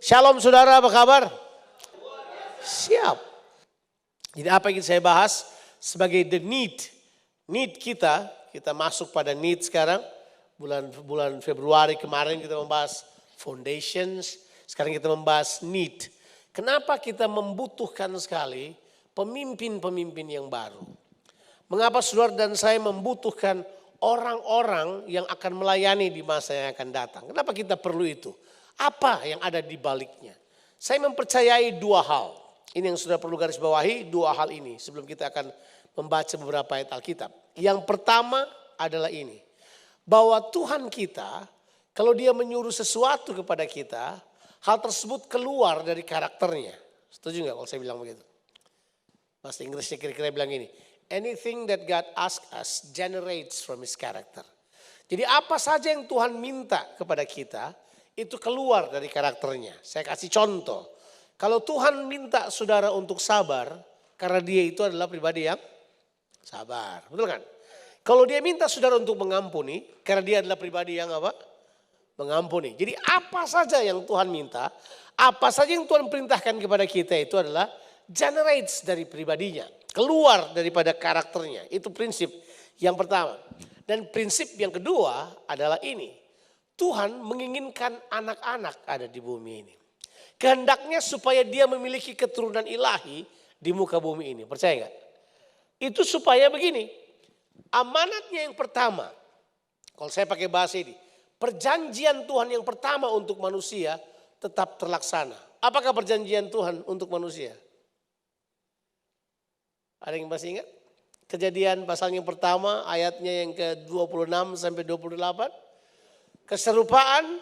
Shalom saudara, apa kabar? Siap. Jadi apa yang saya bahas sebagai the need kita masuk pada need sekarang. Bulan Februari kemarin kita membahas foundations, sekarang kita membahas need. Kenapa kita membutuhkan sekali pemimpin-pemimpin yang baru? Mengapa saudara dan saya membutuhkan orang-orang yang akan melayani di masa yang akan datang? Kenapa kita perlu itu? Apa yang ada di baliknya? Saya mempercayai dua hal. Ini yang sudah perlu garis bawahi, dua hal ini sebelum kita akan membaca beberapa ayat Alkitab. Yang pertama adalah ini. Bahwa Tuhan kita, kalau dia menyuruh sesuatu kepada kita, hal tersebut keluar dari karakternya. Setuju nggak kalau saya bilang begitu? Bahasa Inggrisnya kira-kira bilang ini. Anything that God asks us generates from his character. Jadi apa saja yang Tuhan minta kepada kita, itu keluar dari karakternya. Saya kasih contoh. Kalau Tuhan minta saudara untuk sabar, karena dia itu adalah pribadi yang sabar. Betul kan? Kalau dia minta saudara untuk mengampuni, karena dia adalah pribadi yang apa? Mengampuni. Jadi apa saja yang Tuhan minta, apa saja yang Tuhan perintahkan kepada kita itu adalah generates dari pribadinya. Keluar daripada karakternya. Itu prinsip yang pertama. Dan prinsip yang kedua adalah ini. Tuhan menginginkan anak-anak ada di bumi ini. Kehendaknya supaya dia memiliki keturunan ilahi di muka bumi ini. Percaya gak? Itu supaya begini. Amanatnya yang pertama. Kalau saya pakai bahasa ini. Perjanjian Tuhan yang pertama untuk manusia tetap terlaksana. Apakah perjanjian Tuhan untuk manusia? Ada yang masih ingat? Kejadian pasal yang pertama ayatnya yang ke-26 sampai 28. Keserupaan,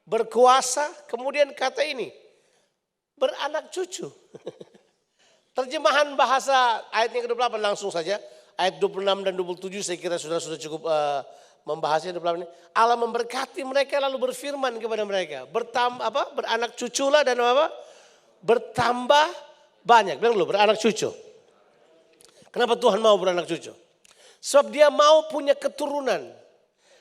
berkuasa, kemudian kata ini. Beranak cucu. Terjemahan bahasa ayat yang ke-28 langsung saja. Ayat 26 dan 27 saya kira sudah cukup membahasnya. 28 ini. Allah memberkati mereka lalu berfirman kepada mereka. Beranak cuculah dan apa? Bertambah banyak. Bilang dulu beranak cucu. Kenapa Tuhan mau beranak cucu? Sebab dia mau punya keturunan.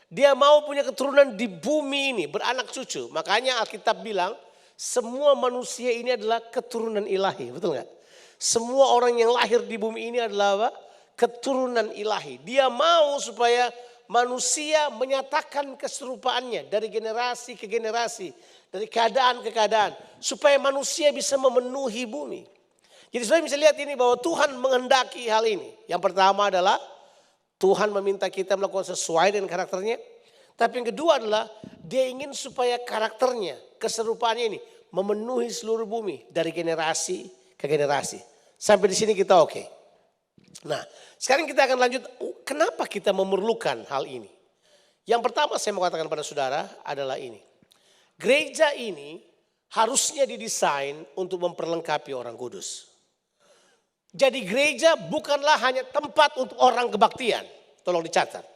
Dia mau punya keturunan di bumi ini. Beranak cucu. Makanya Alkitab bilang. Semua manusia ini adalah keturunan ilahi, betul nggak? Semua orang yang lahir di bumi ini adalah apa? Keturunan ilahi. Dia mau supaya manusia menyatakan keserupaannya dari generasi ke generasi, dari keadaan ke keadaan, supaya manusia bisa memenuhi bumi. Jadi saudara bisa lihat ini bahwa Tuhan menghendaki hal ini. Yang pertama adalah Tuhan meminta kita melakukan sesuai dengan karakternya. Tapi yang kedua adalah dia ingin supaya karakternya, keserupaannya ini memenuhi seluruh bumi dari generasi ke generasi. Sampai di sini kita oke. Nah, sekarang kita akan lanjut. Kenapa kita memerlukan hal ini? Yang pertama saya mau katakan pada saudara adalah ini. Gereja ini harusnya didesain untuk memperlengkapi orang kudus. Jadi gereja bukanlah hanya tempat untuk orang kebaktian. Tolong dicatat.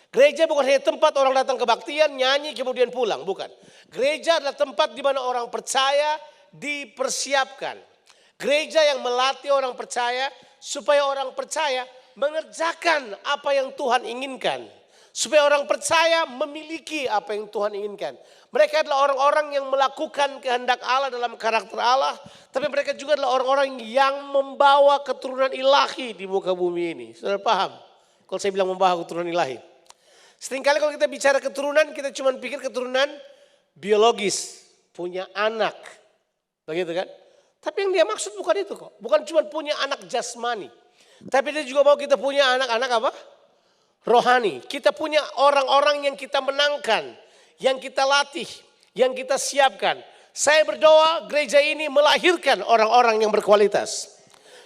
Gereja bukan hanya tempat orang datang kebaktian, nyanyi kemudian pulang. Bukan. Gereja adalah tempat di mana orang percaya dipersiapkan. Gereja yang melatih orang percaya supaya orang percaya mengerjakan apa yang Tuhan inginkan. Supaya orang percaya memiliki apa yang Tuhan inginkan. Mereka adalah orang-orang yang melakukan kehendak Allah dalam karakter Allah. Tapi mereka juga adalah orang-orang yang membawa keturunan ilahi di muka bumi ini. Saudara paham? Kalau saya bilang membawa keturunan ilahi. Seringkali kalau kita bicara keturunan, kita cuma pikir keturunan biologis. Punya anak. Begitu kan? Tapi yang dia maksud bukan itu kok. Bukan cuma punya anak jasmani. Tapi dia juga mau kita punya anak-anak apa? Rohani. Kita punya orang-orang yang kita menangkan. Yang kita latih. Yang kita siapkan. Saya berdoa gereja ini melahirkan orang-orang yang berkualitas.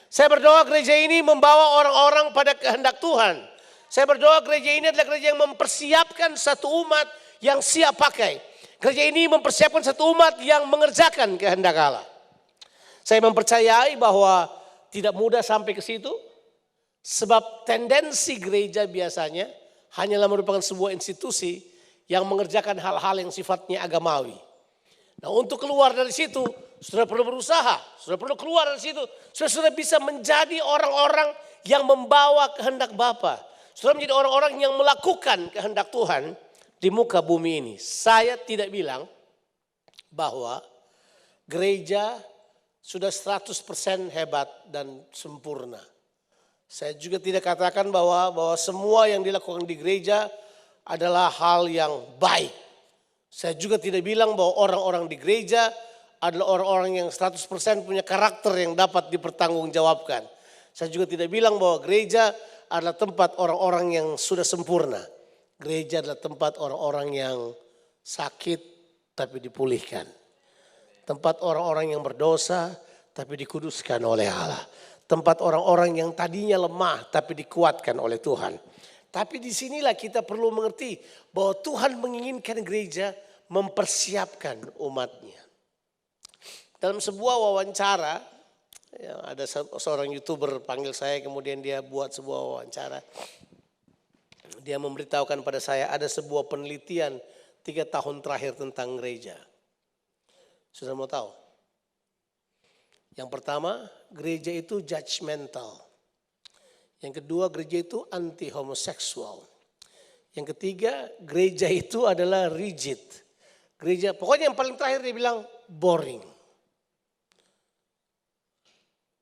Saya berdoa gereja ini membawa orang-orang pada kehendak Tuhan. Saya berdoa gereja ini adalah gereja yang mempersiapkan satu umat yang siap pakai. Gereja ini mempersiapkan satu umat yang mengerjakan kehendak Allah. Saya mempercayai bahwa tidak mudah sampai ke situ. Sebab tendensi gereja biasanya hanyalah merupakan sebuah institusi yang mengerjakan hal-hal yang sifatnya agamawi. Nah untuk keluar dari situ, saudara perlu berusaha. Saudara perlu keluar dari situ. Saudara bisa menjadi orang-orang yang membawa kehendak Bapa. Saudara menjadi orang-orang yang melakukan kehendak Tuhan di muka bumi ini. Saya tidak bilang bahwa gereja sudah 100% hebat dan sempurna. Saya juga tidak katakan bahwa semua yang dilakukan di gereja adalah hal yang baik. Saya juga tidak bilang bahwa orang-orang di gereja adalah orang-orang yang 100% punya karakter yang dapat dipertanggungjawabkan. Saya juga tidak bilang bahwa gereja adalah tempat orang-orang yang sudah sempurna. Gereja adalah tempat orang-orang yang sakit tapi dipulihkan. Tempat orang-orang yang berdosa tapi dikuduskan oleh Allah. Tempat orang-orang yang tadinya lemah tapi dikuatkan oleh Tuhan. Tapi disinilah kita perlu mengerti bahwa Tuhan menginginkan gereja mempersiapkan umatnya. Dalam sebuah wawancara, ya, ada seorang YouTuber panggil saya, kemudian dia buat sebuah wawancara. Dia memberitahukan pada saya ada sebuah penelitian 3 tahun terakhir tentang gereja. Sudah mau tahu? Yang pertama, gereja itu judgmental. Yang kedua, gereja itu anti homoseksual. Yang ketiga, gereja itu adalah rigid. Gereja, pokoknya yang paling terakhir dia bilang boring.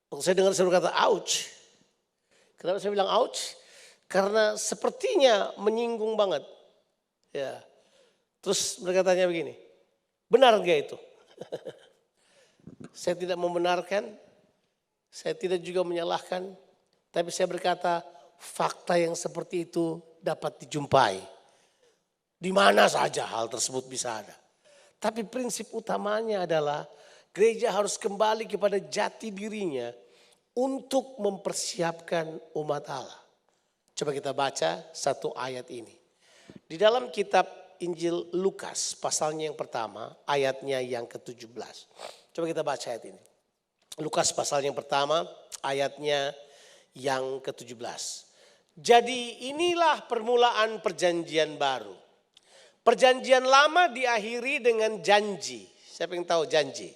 Waktu saya dengar saya berkata ouch. Kenapa saya bilang ouch? Karena sepertinya menyinggung banget. Ya. Terus mereka tanya begini, benar enggak itu? Saya tidak membenarkan, saya tidak juga menyalahkan, tapi saya berkata fakta yang seperti itu dapat dijumpai. Di mana saja hal tersebut bisa ada. Tapi prinsip utamanya adalah gereja harus kembali kepada jati dirinya untuk mempersiapkan umat Allah. Coba kita baca satu ayat ini. Di dalam kitab Injil Lukas pasalnya yang pertama ayatnya yang ke-17. Coba kita baca ayat ini. Lukas pasal yang pertama ayatnya yang ke-17. Jadi inilah permulaan perjanjian baru. Perjanjian lama diakhiri dengan janji. Siapa yang tahu janji?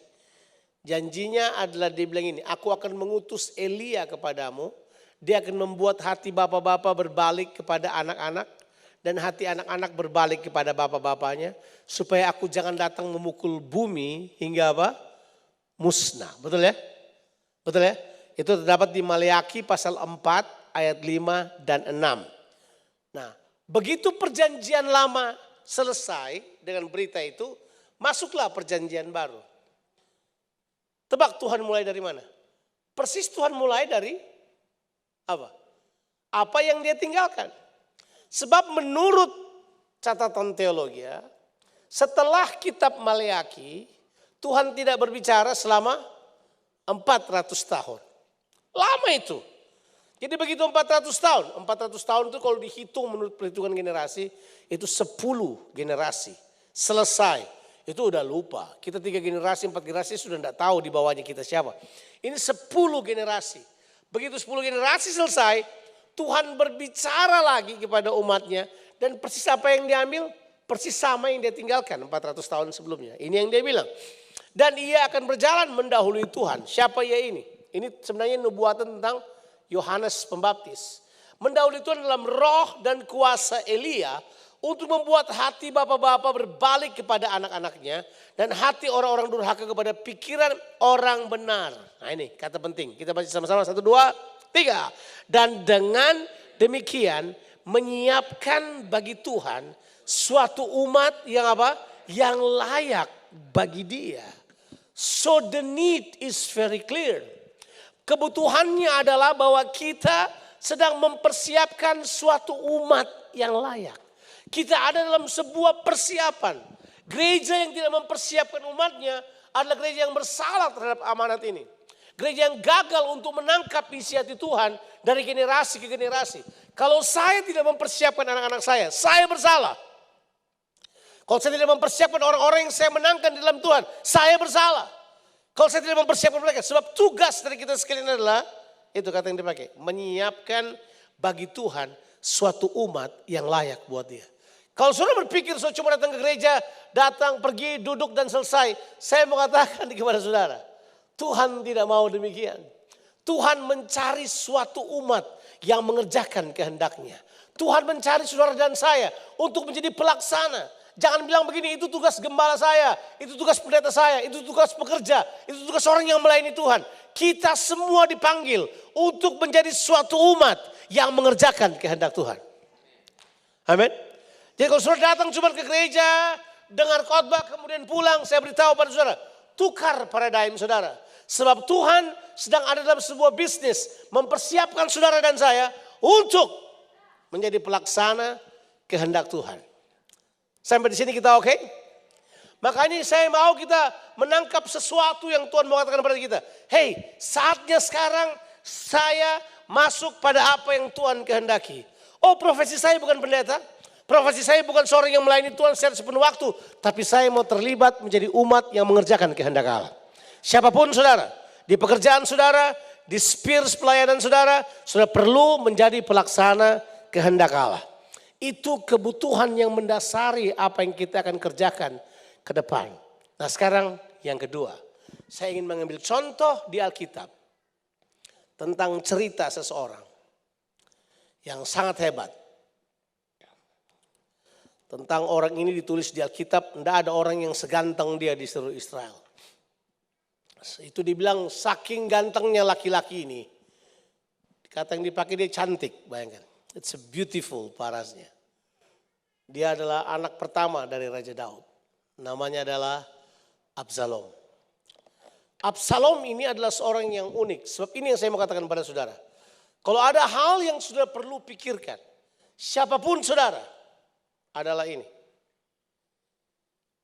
Janjinya adalah dia bilang ini, aku akan mengutus Elia kepadamu. Dia akan membuat hati bapak-bapak berbalik kepada anak-anak. Dan hati anak-anak berbalik kepada bapak-bapaknya. Supaya aku jangan datang memukul bumi hingga apa? Musnah. Betul ya? Betul ya? Itu terdapat di Maleakhi pasal 4 ayat 5 dan 6. Nah, begitu perjanjian lama selesai dengan berita itu, masuklah perjanjian baru. Tebak Tuhan mulai dari mana? Persis Tuhan mulai dari apa? Apa yang dia tinggalkan. Sebab menurut catatan teologi ya, setelah kitab Maleakhi, Tuhan tidak berbicara selama 400 tahun. Lama itu. Jadi begitu 400 tahun. 400 tahun itu kalau dihitung menurut perhitungan generasi, itu 10 generasi. Selesai. Itu udah lupa. Kita 3 generasi, 4 generasi sudah tidak tahu di bawahnya kita siapa. Ini 10 generasi. Begitu 10 generasi selesai, Tuhan berbicara lagi kepada umatnya. Dan persis apa yang diambil, persis sama yang dia tinggalkan 400 tahun sebelumnya. Ini yang dia bilang. Dan ia akan berjalan mendahului Tuhan. Siapa ia ini? Ini sebenarnya nubuatan tentang Yohanes Pembaptis. Mendahului Tuhan dalam roh dan kuasa Elia. Untuk membuat hati bapak-bapak berbalik kepada anak-anaknya. Dan hati orang-orang durhaka kepada pikiran orang benar. Nah ini kata penting. Kita baca sama-sama 1, 2, 3. Dan dengan demikian menyiapkan bagi Tuhan suatu umat yang apa? Yang layak bagi dia. So the need is very clear. Kebutuhannya adalah bahwa kita sedang mempersiapkan suatu umat yang layak. Kita ada dalam sebuah persiapan. Gereja yang tidak mempersiapkan umatnya adalah gereja yang bersalah terhadap amanat ini. Gereja yang gagal untuk menangkap isi hati Tuhan dari generasi ke generasi. Kalau saya tidak mempersiapkan anak-anak saya bersalah. Kalau saya tidak mempersiapkan orang-orang yang saya menangkan di dalam Tuhan, saya bersalah. Kalau saya tidak mempersiapkan mereka, sebab tugas dari kita sekalian adalah, itu kata yang dipakai, menyiapkan bagi Tuhan suatu umat yang layak buat dia. Kalau saudara berpikir saudara cuma datang ke gereja, datang, pergi, duduk dan selesai. Saya mau katakan kepada saudara, Tuhan tidak mau demikian. Tuhan mencari suatu umat yang mengerjakan kehendaknya. Tuhan mencari saudara dan saya untuk menjadi pelaksana. Jangan bilang begini, itu tugas gembala saya, itu tugas pendeta saya, itu tugas pekerja, itu tugas orang yang melayani Tuhan. Kita semua dipanggil untuk menjadi suatu umat yang mengerjakan kehendak Tuhan. Amin. Jadi kalau saudara datang cuma ke gereja, dengar khotbah kemudian pulang, saya beritahu pada saudara, tukar paradigm saudara. Sebab Tuhan sedang ada dalam sebuah bisnis mempersiapkan saudara dan saya untuk menjadi pelaksana kehendak Tuhan. Sampai di sini kita oke? Makanya saya mau kita menangkap sesuatu yang Tuhan mau katakan kepada kita. Hei, saatnya sekarang saya masuk pada apa yang Tuhan kehendaki. Oh, profesi saya bukan pendeta. Profesi saya bukan seorang yang melayani Tuhan secara sepenuh waktu. Tapi saya mau terlibat menjadi umat yang mengerjakan kehendak Allah. Siapapun saudara, di pekerjaan saudara, di spheres pelayanan saudara, saudara perlu menjadi pelaksana kehendak Allah. Itu kebutuhan yang mendasari apa yang kita akan kerjakan ke depan. Nah sekarang yang kedua, saya ingin mengambil contoh di Alkitab tentang cerita seseorang yang sangat hebat. Tentang orang ini ditulis di Alkitab, tidak ada orang yang seganteng dia di seluruh Israel. Itu dibilang saking gantengnya laki-laki ini. Kata yang dipakai dia cantik, bayangkan. It's a beautiful parasnya. Dia adalah anak pertama dari Raja Daud. Namanya adalah Absalom. Absalom ini adalah seorang yang unik. Sebab ini yang saya mau katakan pada saudara. Kalau ada hal yang saudara perlu pikirkan. Siapapun saudara adalah ini.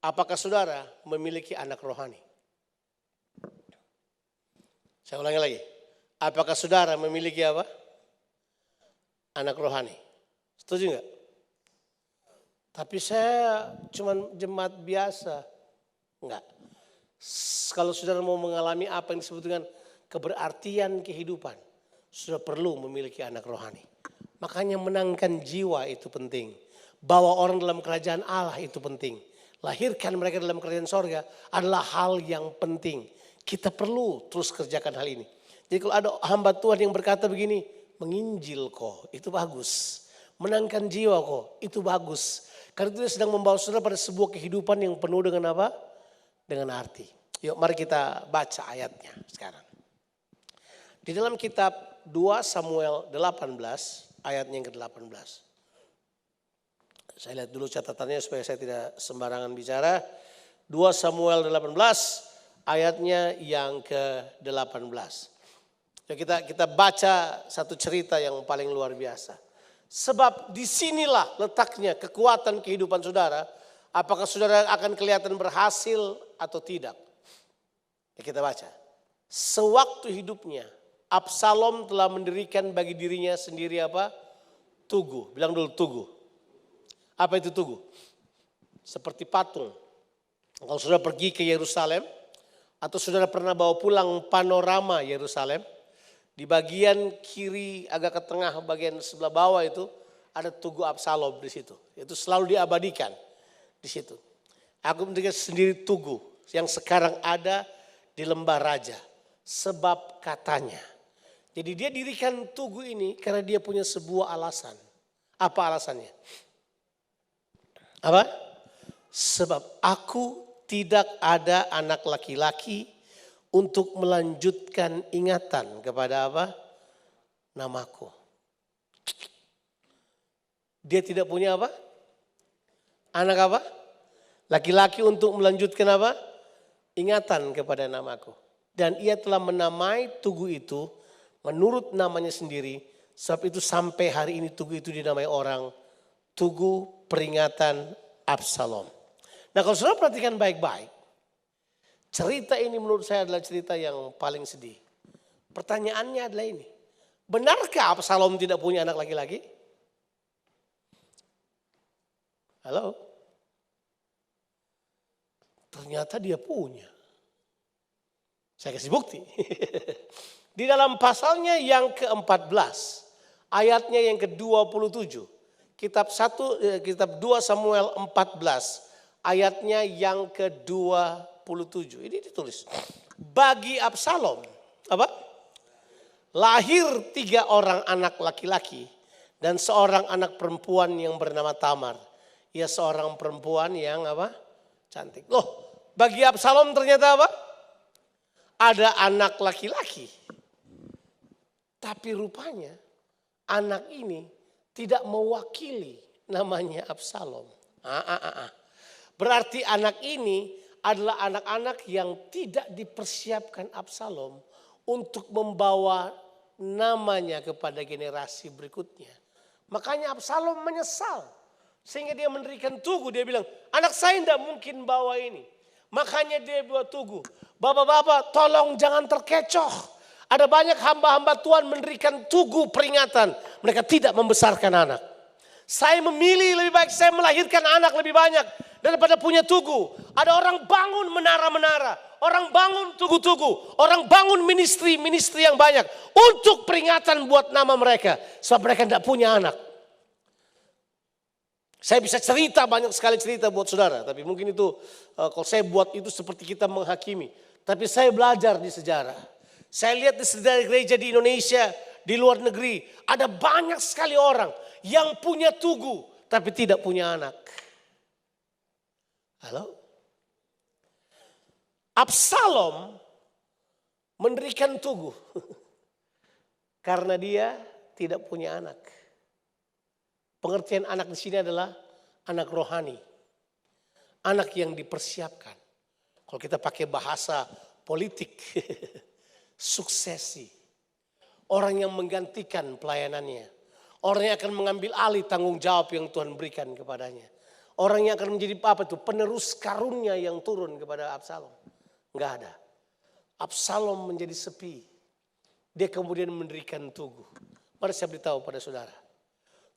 Apakah saudara memiliki anak rohani? Saya ulangi lagi. Apakah saudara memiliki apa? Anak rohani. Setuju enggak? Tapi saya cuma jemaat biasa. Enggak. Kalau saudara mau mengalami apa yang disebut dengan keberartian kehidupan, saudara perlu memiliki anak rohani. Makanya menangkan jiwa itu penting. Bawa orang dalam kerajaan Allah itu penting. Lahirkan mereka dalam kerajaan sorga adalah hal yang penting. Kita perlu terus kerjakan hal ini. Jadi kalau ada hamba Tuhan yang berkata begini, menginjil kok, itu bagus. Menangkan jiwa kok, itu bagus. Karena itu dia sedang membawa saudara pada sebuah kehidupan yang penuh dengan apa? Dengan arti. Yuk mari kita baca ayatnya sekarang. Di dalam kitab 2 Samuel 18 ayatnya yang ke-18. Saya lihat dulu catatannya supaya saya tidak sembarangan bicara. 2 Samuel 18 ayatnya yang ke-18. Kita baca satu cerita yang paling luar biasa. Sebab disinilah letaknya kekuatan kehidupan saudara. Apakah saudara akan kelihatan berhasil atau tidak? Kita baca. Sewaktu hidupnya Absalom telah mendirikan bagi dirinya sendiri apa? Tugu. Bilang dulu tugu. Apa itu tugu? Seperti patung. Kalau saudara pergi ke Yerusalem, atau saudara pernah bawa pulang panorama Yerusalem, di bagian kiri agak ke tengah bagian sebelah bawah itu ada tugu Absalom di situ. Itu selalu diabadikan di situ. Aku mendirikan sendiri tugu yang sekarang ada di Lembah Raja. Sebab katanya. Jadi dia dirikan tugu ini karena dia punya sebuah alasan. Apa alasannya? Apa? Sebab aku tidak ada anak laki-laki untuk melanjutkan ingatan kepada apa? Namaku. Dia tidak punya apa? Anak apa? Laki-laki untuk melanjutkan apa? Ingatan kepada namaku. Dan ia telah menamai tugu itu menurut namanya sendiri. Sebab itu sampai hari ini tugu itu dinamai orang Tugu Peringatan Absalom. Nah kalau saudara perhatikan baik-baik, cerita ini menurut saya adalah cerita yang paling sedih. Pertanyaannya adalah ini, benarkah Absalom tidak punya anak laki-laki? Halo? Ternyata dia punya. Saya kasih bukti. Di dalam pasalnya yang ke-14, ayatnya yang ke-27, kitab 2 Samuel 14, ayatnya yang ke-27. Ini ditulis. Bagi Absalom, apa? Lahir 3 orang anak laki-laki dan seorang anak perempuan yang bernama Tamar. Ia seorang perempuan yang apa? Cantik. Loh, bagi Absalom ternyata apa? Ada anak laki-laki. Tapi rupanya anak ini tidak mewakili namanya Absalom. Berarti anak ini adalah anak-anak yang tidak dipersiapkan Absalom untuk membawa namanya kepada generasi berikutnya. Makanya Absalom menyesal. Sehingga dia mendirikan tugu. Dia bilang, anak saya tidak mungkin bawa ini. Makanya dia buat tugu. Bapak-bapak tolong jangan terkecoh. Ada banyak hamba-hamba Tuhan mendirikan tugu peringatan. Mereka tidak membesarkan anak. Saya memilih lebih baik saya melahirkan anak lebih banyak daripada punya tugu. Ada orang bangun menara-menara. Orang bangun tugu-tugu. Orang bangun ministry-ministry yang banyak. Untuk peringatan buat nama mereka. Sebab mereka tidak punya anak. Saya bisa cerita, banyak sekali cerita buat saudara. Tapi mungkin itu kalau saya buat itu seperti kita menghakimi. Tapi saya belajar di sejarah. Saya lihat di sejarah gereja di Indonesia, di luar negeri. Ada banyak sekali orang yang punya tugu tapi tidak punya anak. Halo? Absalom mendirikan tugu karena dia tidak punya anak. Pengertian anak di sini adalah anak rohani. Anak yang dipersiapkan. Kalau kita pakai bahasa politik, suksesi. Orang yang menggantikan pelayanannya. Orang yang akan mengambil alih tanggung jawab yang Tuhan berikan kepadanya. Orang yang akan menjadi penerus karunia yang turun kepada Absalom. Enggak ada. Absalom menjadi sepi. Dia kemudian mendirikan tugu. Mari saya beritahu pada saudara.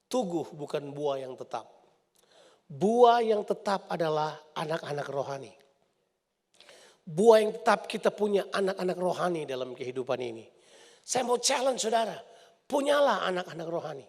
Tugu bukan buah yang tetap. Buah yang tetap adalah anak-anak rohani. Buah yang tetap kita punya anak-anak rohani dalam kehidupan ini. Saya mau challenge saudara. Punyalah anak-anak rohani.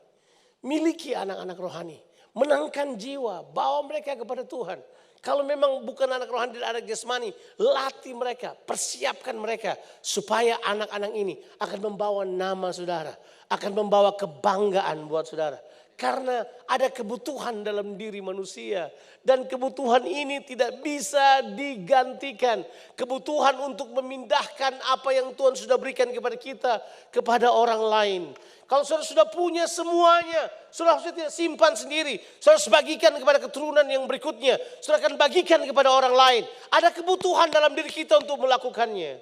Miliki anak-anak rohani. Menangkan jiwa. Bawa mereka kepada Tuhan. Kalau memang bukan anak rohani dan anak jasmani. Latih mereka. Persiapkan mereka. Supaya anak-anak ini akan membawa nama saudara. Akan membawa kebanggaan buat saudara. Karena ada kebutuhan dalam diri manusia. Dan kebutuhan ini tidak bisa digantikan. Kebutuhan untuk memindahkan apa yang Tuhan sudah berikan kepada kita. Kepada orang lain. Kalau saudara sudah punya semuanya. Saudara tidak simpan sendiri. Saudara harus bagikan kepada keturunan yang berikutnya. Saudara akan bagikan kepada orang lain. Ada kebutuhan dalam diri kita untuk melakukannya.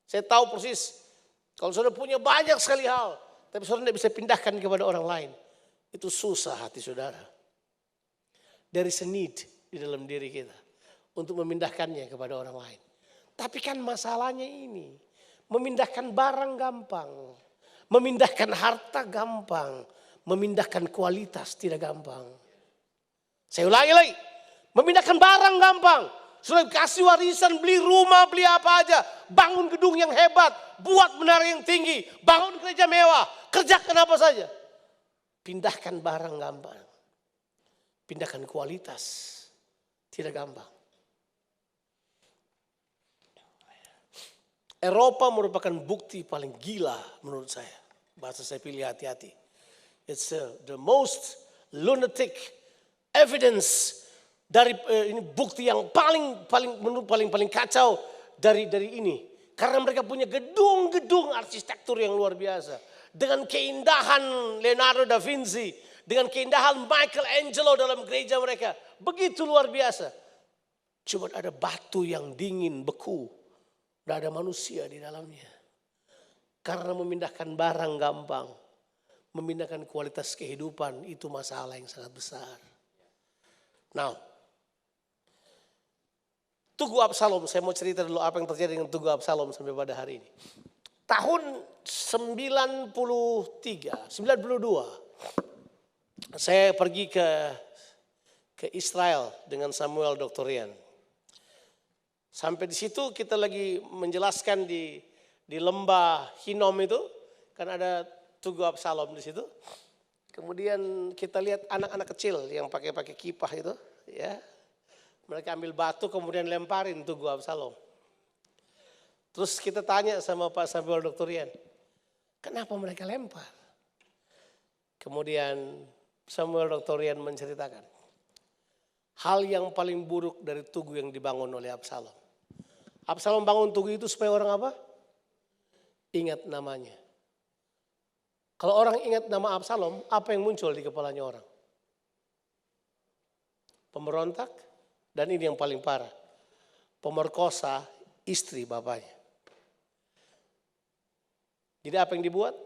Saya tahu persis. Kalau saudara punya banyak sekali hal. Tapi saudara tidak bisa pindahkan kepada orang lain. Itu susah hati saudara. There is a need di dalam diri kita. Untuk memindahkannya kepada orang lain. Tapi kan masalahnya ini. Memindahkan barang gampang. Memindahkan harta gampang. Memindahkan kualitas tidak gampang. Saya ulangi lagi. Memindahkan barang gampang. Sudah kasih warisan, beli rumah, beli apa aja. Bangun gedung yang hebat. Buat menara yang tinggi. Bangun gereja mewah. Kerjakan apa saja. Pindahkan barang gampang. Pindahkan kualitas. Tidak gampang. Eropa merupakan bukti paling gila menurut saya. Bahasa saya pilih hati-hati. It's the most lunatic evidence dari ini bukti yang paling kacau dari ini. Karena mereka punya gedung-gedung arsitektur yang luar biasa. Dengan keindahan Leonardo da Vinci. Dengan keindahan Michelangelo dalam gereja mereka. Begitu luar biasa. Cuma ada batu yang dingin, beku. Tidak ada manusia di dalamnya. Karena memindahkan barang gampang. Memindahkan kualitas kehidupan. Itu masalah yang sangat besar. Now. Tugu Absalom. Saya mau cerita dulu apa yang terjadi dengan Tugu Absalom sampai pada hari ini. Tahun 92, saya pergi ke Israel dengan Samuel Doktorian. Sampai di situ kita lagi menjelaskan di lembah Hinnom itu, kan ada Tugu Absalom di situ. Kemudian kita lihat anak-anak kecil yang pakai kipas itu, ya. Mereka ambil batu kemudian lemparin Tugu Absalom. Terus kita tanya sama Pak Samuel Doktorian, kenapa mereka lempar? Kemudian Samuel Doktorian menceritakan, hal yang paling buruk dari tugu yang dibangun oleh Absalom. Absalom bangun tugu itu supaya orang apa? Ingat namanya. Kalau orang ingat nama Absalom, apa yang muncul di kepalanya orang? Pemberontak, dan ini yang paling parah, pemerkosa istri bapaknya. Jadi apa yang dibuat?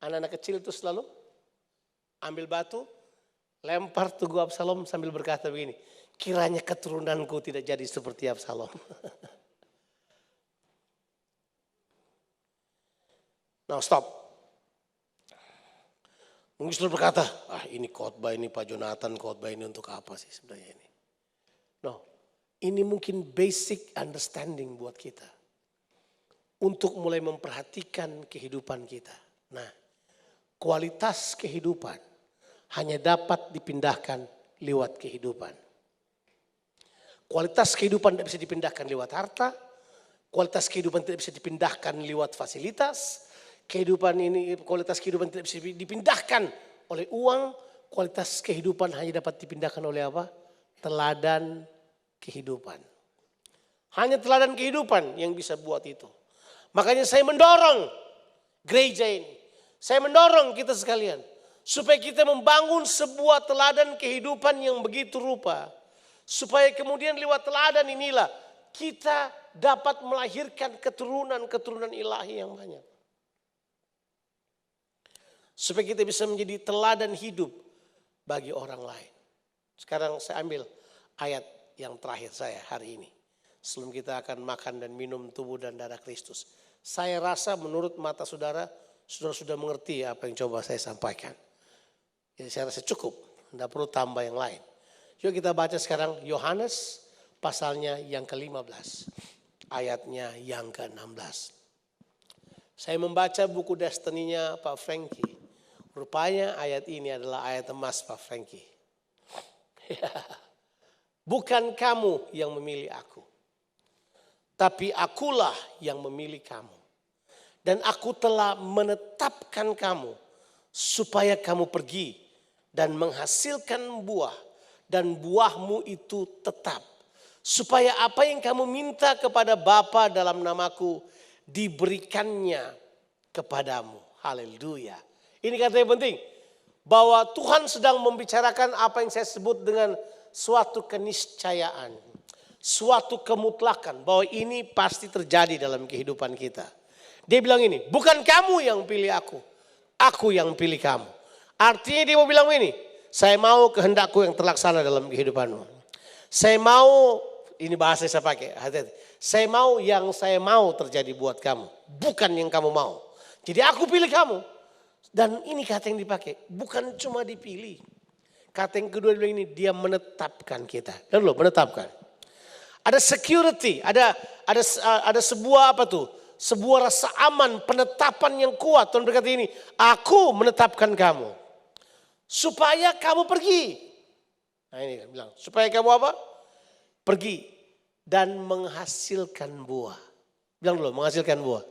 Anak-anak kecil itu selalu ambil batu, lempar tugu Absalom sambil berkata begini, kiranya keturunanku tidak jadi seperti Absalom. Now stop. Mungkin saudara berkata, ini khotbah ini Pak Jonathan, khotbah ini untuk apa sih sebenarnya ini? No, ini mungkin basic understanding buat kita. Untuk mulai memperhatikan kehidupan kita. Nah, kualitas kehidupan hanya dapat dipindahkan lewat kehidupan. Kualitas kehidupan tidak bisa dipindahkan lewat harta. Kualitas kehidupan tidak bisa dipindahkan lewat fasilitas. Kualitas kehidupan tidak bisa dipindahkan oleh uang. Kualitas kehidupan hanya dapat dipindahkan oleh apa? Teladan kehidupan. Hanya teladan kehidupan yang bisa buat itu. Makanya saya mendorong gereja ini. Saya mendorong kita sekalian. Supaya kita membangun sebuah teladan kehidupan yang begitu rupa. Supaya kemudian lewat teladan inilah kita dapat melahirkan keturunan-keturunan ilahi yang banyak. Supaya kita bisa menjadi teladan hidup bagi orang lain. Sekarang saya ambil ayat yang terakhir saya hari ini. Sebelum kita akan makan dan minum tubuh dan darah Kristus. Saya rasa menurut mata saudara sudah mengerti apa yang coba saya sampaikan. Jadi saya rasa cukup, tidak perlu tambah yang lain. Yuk kita baca sekarang Yohanes pasalnya yang ke-15. Ayatnya yang ke-16. Saya membaca buku Destiny-nya Pak Frankie. Rupanya ayat ini adalah ayat emas Pak Frankie. Bukan kamu yang memilih aku. Tapi akulah yang memilih kamu. Dan aku telah menetapkan kamu supaya kamu pergi dan menghasilkan buah. Dan buahmu itu tetap. Supaya apa yang kamu minta kepada Bapa dalam namaku diberikannya kepadamu. Haleluya. Ini kata yang penting. Bahwa Tuhan sedang membicarakan apa yang saya sebut dengan suatu keniscayaan. Suatu kemutlakan. Bahwa ini pasti terjadi dalam kehidupan kita. Dia bilang ini. Bukan kamu yang pilih aku. Aku yang pilih kamu. Artinya dia mau bilang ini. Saya mau kehendakku yang terlaksana dalam kehidupanmu. Saya mau. Ini bahasa saya pakai. Hati-hati. Saya mau yang saya mau terjadi buat kamu. Bukan yang kamu mau. Jadi aku pilih kamu. Dan ini kata yang dipakai, bukan cuma dipilih. Kata yang kedua bilang ini, dia menetapkan kita. Dan loh, menetapkan. Ada security, ada sebuah apa tuh? Sebuah rasa aman, penetapan yang kuat. Tuhan berkata ini, aku menetapkan kamu. Supaya kamu pergi. Nah ini kan bilang, supaya kamu apa? Pergi dan menghasilkan buah. Bilang dulu, menghasilkan buah.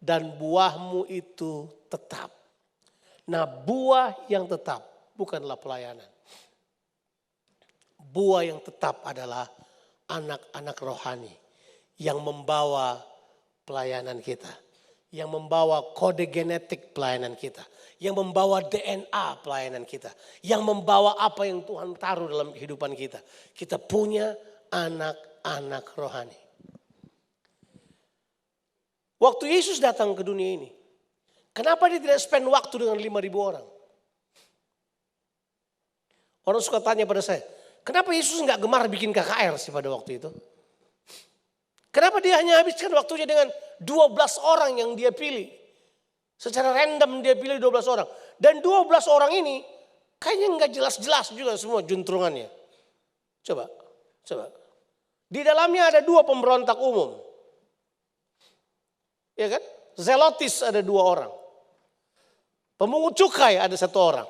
Dan buahmu itu tetap. Nah buah yang tetap bukanlah pelayanan. Buah yang tetap adalah anak-anak rohani. Yang membawa pelayanan kita. Yang membawa kode genetik pelayanan kita. Yang membawa DNA pelayanan kita. Yang membawa apa yang Tuhan taruh dalam kehidupan kita. Kita punya anak-anak rohani. Waktu Yesus datang ke dunia ini, kenapa dia tidak spend waktu dengan 5.000 orang? Orang suka tanya pada saya, kenapa Yesus nggak gemar bikin KKR sih pada waktu itu? Kenapa dia hanya habiskan waktunya dengan 12 orang yang dia pilih? Secara random dia pilih 12 orang. Dan 12 orang ini kayaknya nggak jelas-jelas juga semua juntrungannya. Coba. Di dalamnya ada 2 pemberontak umum. Ya kan? Zelotis ada 2 orang. Pemungut cukai ada 1 orang.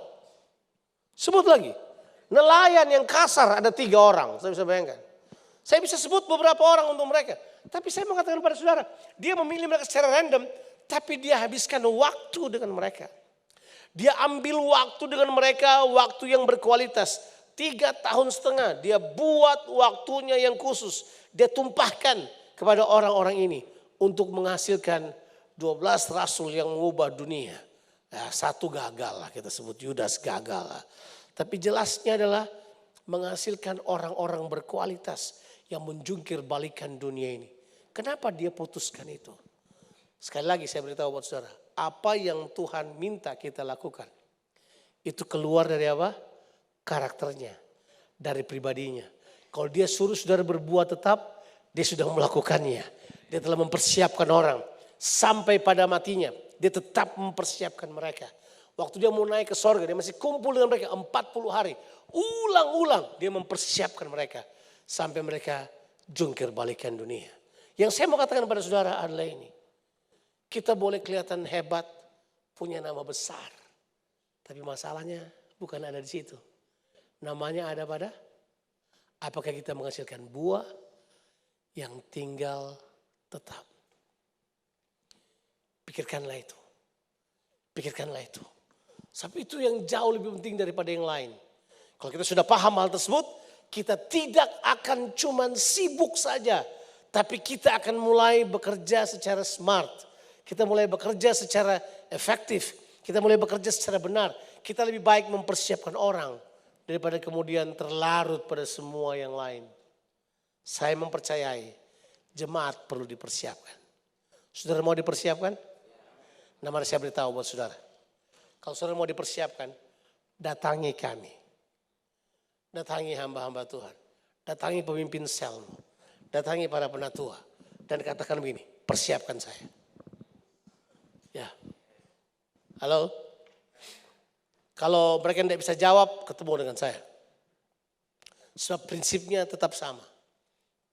Sebut lagi. Nelayan yang kasar ada 3 orang. Saya bisa bayangkan. Saya bisa sebut beberapa orang untuk mereka. Tapi saya mengatakan pada saudara. Dia memilih mereka secara random. Tapi dia habiskan waktu dengan mereka. Dia ambil waktu dengan mereka. Waktu yang berkualitas. 3,5 tahun dia buat waktunya yang khusus. Dia tumpahkan kepada orang-orang ini untuk menghasilkan 12 rasul yang mengubah dunia. Ya, satu gagal lah, kita sebut Yudas gagal lah. Tapi jelasnya adalah menghasilkan orang-orang berkualitas yang menjungkir balikan dunia ini. Kenapa dia putuskan itu? Sekali lagi saya beritahu buat saudara, apa yang Tuhan minta kita lakukan, itu keluar dari apa? Karakternya, dari pribadinya. Kalau dia suruh saudara berbuat tetap, dia sudah melakukannya. Dia telah mempersiapkan orang sampai pada matinya. Dia tetap mempersiapkan mereka. Waktu dia mau naik ke sorga, dia masih kumpul dengan mereka 40 hari. Ulang-ulang dia mempersiapkan mereka sampai mereka jungkir balikan dunia. Yang saya mau katakan pada saudara adalah ini. Kita boleh kelihatan hebat, punya nama besar. Tapi masalahnya bukan ada di situ. Namanya ada pada apakah kita menghasilkan buah yang tinggal tetap. Pikirkanlah itu. Pikirkanlah itu. Tapi itu yang jauh lebih penting daripada yang lain. Kalau kita sudah paham hal tersebut, kita tidak akan cuman sibuk saja. Tapi kita akan mulai bekerja secara smart. Kita mulai bekerja secara efektif. Kita mulai bekerja secara benar. Kita lebih baik mempersiapkan orang daripada kemudian terlarut pada semua yang lain. Saya mempercayai jemaat perlu dipersiapkan. Saudara mau dipersiapkan? Nah, mari saya beritahu buat saudara. Kalau saudara mau dipersiapkan, datangi kami. Datangi hamba-hamba Tuhan. Datangi pemimpin selmu. Datangi para penatua. Dan katakan begini, persiapkan saya. Ya. Halo? Kalau mereka tidak bisa jawab, ketemu dengan saya. Sebab prinsipnya tetap sama.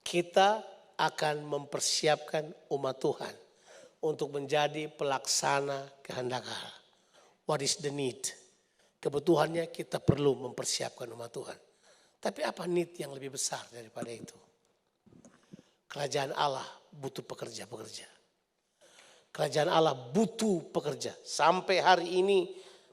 Kita akan mempersiapkan umat Tuhan untuk menjadi pelaksana kehendak Allah. What is the need? Kebutuhannya kita perlu mempersiapkan umat Tuhan. Tapi apa need yang lebih besar daripada itu? Kerajaan Allah butuh pekerja-pekerja. Kerajaan Allah butuh pekerja. Sampai hari ini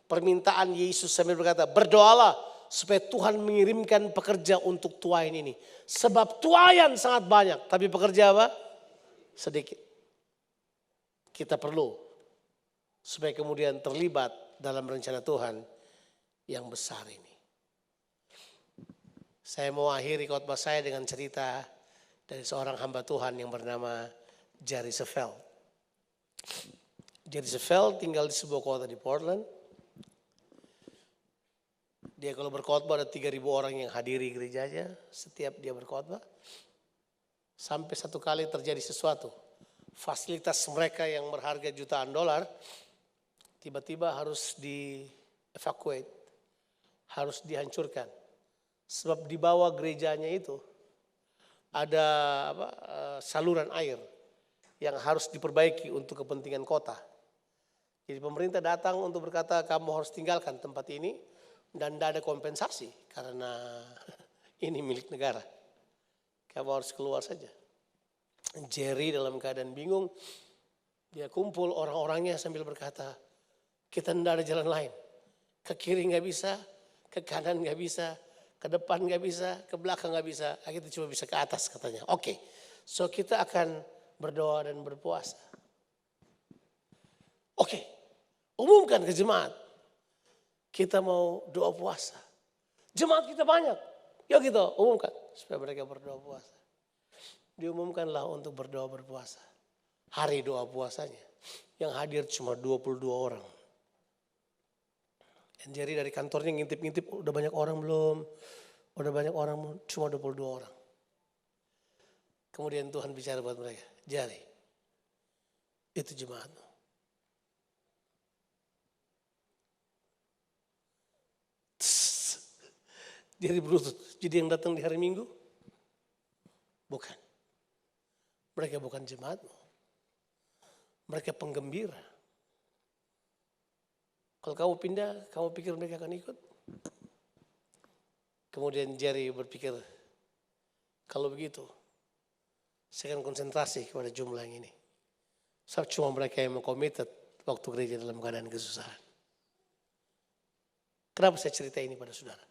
permintaan Yesus sambil berkata, berdoalah supaya Tuhan mengirimkan pekerja untuk tuayan ini. Sebab tuayan sangat banyak, tapi pekerja apa? Sedikit. Kita perlu supaya kemudian terlibat dalam rencana Tuhan yang besar ini. Saya mau akhiri khotbah saya dengan cerita dari seorang hamba Tuhan yang bernama Jerry Savelle. Jerry Savelle tinggal di sebuah kota di Portland. Dia kalau berkhotbah ada 3.000 orang yang hadiri gerejanya setiap dia berkhotbah. Sampai satu kali terjadi sesuatu. Fasilitas mereka yang berharga jutaan dolar tiba-tiba harus di-evacuate, harus dihancurkan. Sebab di bawah gerejanya itu ada saluran air yang harus diperbaiki untuk kepentingan kota. Jadi pemerintah datang untuk berkata kamu harus tinggalkan tempat ini dan tidak ada kompensasi karena ini milik negara. Kamu harus keluar saja. Jerry dalam keadaan bingung, dia kumpul orang-orangnya sambil berkata, kita tidak ada jalan lain. Ke kiri nggak bisa, ke kanan nggak bisa, ke depan nggak bisa, ke belakang nggak bisa. Kita cuma bisa ke atas katanya. Oke, so kita akan berdoa dan berpuasa. Oke, umumkan ke jemaat. Kita mau doa puasa. Jemaat kita banyak. Yuk kita umumkan supaya mereka berdoa puasa. Diumumkanlah untuk berdoa berpuasa. Hari doa puasanya. Yang hadir cuma 22 orang. Dan Jerry dari kantornya ngintip-ngintip, udah banyak orang belum? Udah banyak orang belum? Cuma 22 orang. Kemudian Tuhan bicara buat mereka. Jerry, itu jemaatmu. Jerry berlutut. Jadi yang datang di hari Minggu? Bukan. Mereka bukan jemaatmu. Mereka penggembira. Kalau kamu pindah, kamu pikir mereka akan ikut? Kemudian Jerry berpikir, kalau begitu, saya akan konsentrasi kepada jumlah yang ini. Sebab cuma mereka yang committed waktu gereja dalam keadaan kesusahan. Kenapa saya cerita ini pada saudara?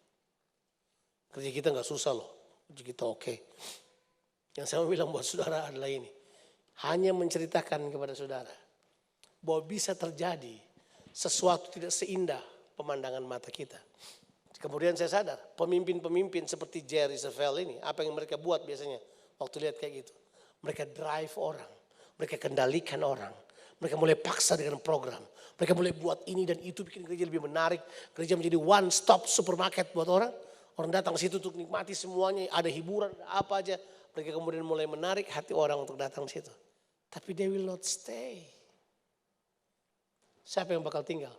Kerja kita nggak susah loh, kerja kita oke. Yang saya mau bilang buat saudara adalah ini. Hanya menceritakan kepada saudara bahwa bisa terjadi sesuatu tidak seindah pemandangan mata kita. Kemudian saya sadar, pemimpin-pemimpin seperti Jerry Savelle ini, apa yang mereka buat biasanya waktu lihat kayak gitu. Mereka drive orang, mereka kendalikan orang, mereka mulai paksa dengan program. Mereka mulai buat ini dan itu, bikin gereja lebih menarik. Gereja menjadi one stop supermarket buat orang. Orang datang ke situ untuk nikmati semuanya, ada hiburan, ada apa aja. Mereka kemudian mulai menarik hati orang untuk datang ke situ. Tapi they will not stay. Siapa yang bakal tinggal?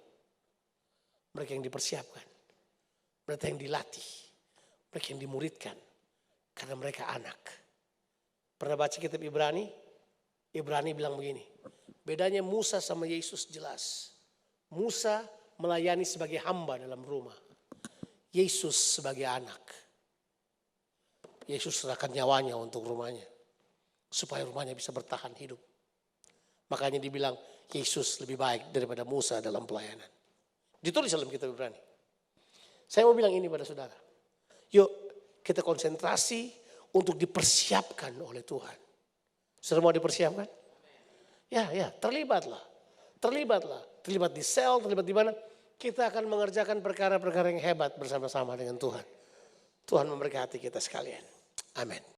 Mereka yang dipersiapkan. Mereka yang dilatih. Mereka yang dimuridkan. Karena mereka anak. Pernah baca kitab Ibrani? Ibrani bilang begini. Bedanya Musa sama Yesus jelas. Musa melayani sebagai hamba dalam rumah. Yesus sebagai anak. Yesus serahkan nyawanya untuk rumahnya. Supaya rumahnya bisa bertahan hidup. Makanya dibilang Yesus lebih baik daripada Musa dalam pelayanan. Ditulis dalam kitab Ibrani. Saya mau bilang ini pada saudara. Yuk kita konsentrasi untuk dipersiapkan oleh Tuhan. Saudara mau dipersiapkan? Ya, terlibatlah. Terlibat di sel, terlibat di mana? Kita akan mengerjakan perkara-perkara yang hebat bersama-sama dengan Tuhan. Tuhan memberkati kita sekalian. Amin.